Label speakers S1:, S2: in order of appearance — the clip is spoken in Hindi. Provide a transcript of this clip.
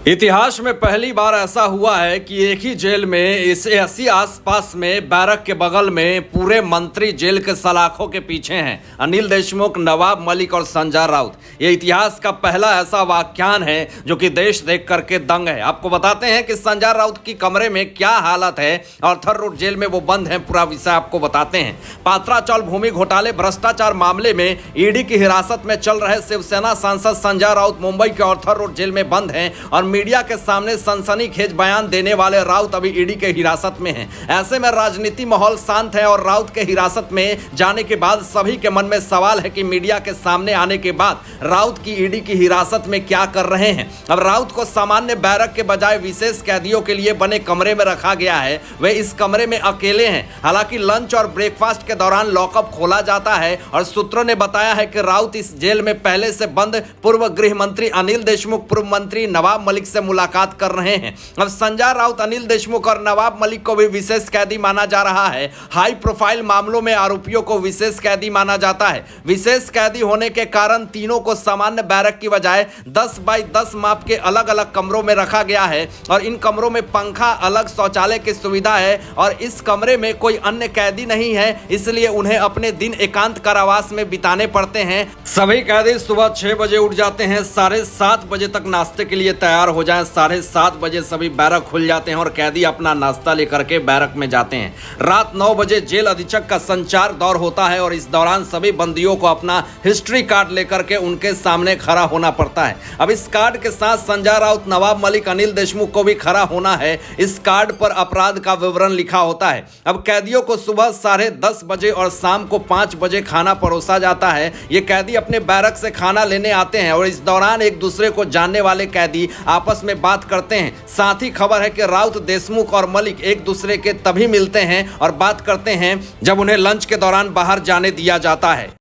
S1: इतिहास में पहली बार ऐसा हुआ है कि एक ही जेल में इस 80 आसपास में बैरक के बगल में पूरे मंत्री जेल के सलाखों के पीछे हैं। अनिल देशमुख, नवाब मलिक और संजय राउत। ये इतिहास का पहला ऐसा वाक्यान है जो कि देश देख करके दंग है। आपको बताते हैं कि संजय राउत की कमरे में क्या हालत है और थर रोड जेल में वो बंद है। पूरा विषय आपको बताते हैं। पात्रा चौल भूमि घोटाले भ्रष्टाचार मामले में ईडी की हिरासत में चल रहे शिवसेना सांसद संजय राउत मुंबई के ऑर्थर रोड जेल में बंद हैं और मीडिया के सामने सनसनीखेज बयान देने वाले राउत अभी ईडी के हिरासत में हैं। ऐसे में राजनीति माहौल शांत है और राउत के हिरासत में जाने के बाद सभी के मन में सवाल है कि मीडिया के सामने आने के बाद राउत की ईडी की हिरासत में क्या कर रहे हैं। अब राउत को सामान्य बैरक के बजाय विशेष कैदियों के लिए बने कमरे में रखा गया है। वे इस कमरे में अकेले हैं। हालांकि लंच और ब्रेकफास्ट के दौरान लॉकअप खोला जाता है और सूत्रों ने बताया है कि राउत इस जेल में पहले से बंद पूर्व गृह मंत्री अनिल देशमुख, पूर्व मंत्री नवाब मलिक से मुलाकात कर रहे हैं। अब संजय राउत, अनिल देशमुख और नवाब मलिक को भी विशेष कैदी माना जा रहा है। हाई प्रोफाइल मामलों में आरोपियों को विशेष कैदी माना जाता है। विशेष कैदी होने के कारण तीनों को सामान्य बैरक की बजाय 10 बाई 10 माप के अलग अलग कमरों में रखा गया है और इन कमरों में पंखा, अलग शौचालय की सुविधा है और इस कमरे में कोई अन्य कैदी नहीं है, इसलिए उन्हें अपने दिन एकांत कारावास में बिताने पड़ते हैं। सभी कैदी सुबह 6 बजे उठ जाते हैं, 7:30 बजे तक नाश्ते के लिए तैयार हो जाएं। 7:30 बजे सभी बैरक खुल जाते हैं और कैदी अपना नाश्ता लेकर के बैरक में जाते हैं। रात 9 बजे जेल अधीक्षक का संचार दौर होता है और इस दौरान सभी बंदियों को अपना हिस्ट्री कार्ड लेकर के उनके सामने खड़ा होना पड़ता है। अब इस कार्ड के साथ संजय राउत, नवाब मलिक, अनिल देशमुख को भी खड़ा होना है। इस कार्ड पर अपराध का विवरण लिखा होता है। अब कैदियों को सुबह 10:30 बजे और शाम को 5 बजे खाना परोसा जाता है। ये कैदी अपने बैरक से खाना लेने आते हैं और इस दौरान एक दूसरे को जानने वाले कैदी आपस में बात करते हैं। साथ ही खबर है कि राउत, देशमुख और मलिक एक दूसरे के तभी मिलते हैं और बात करते हैं जब उन्हें लंच के दौरान बाहर जाने दिया जाता है।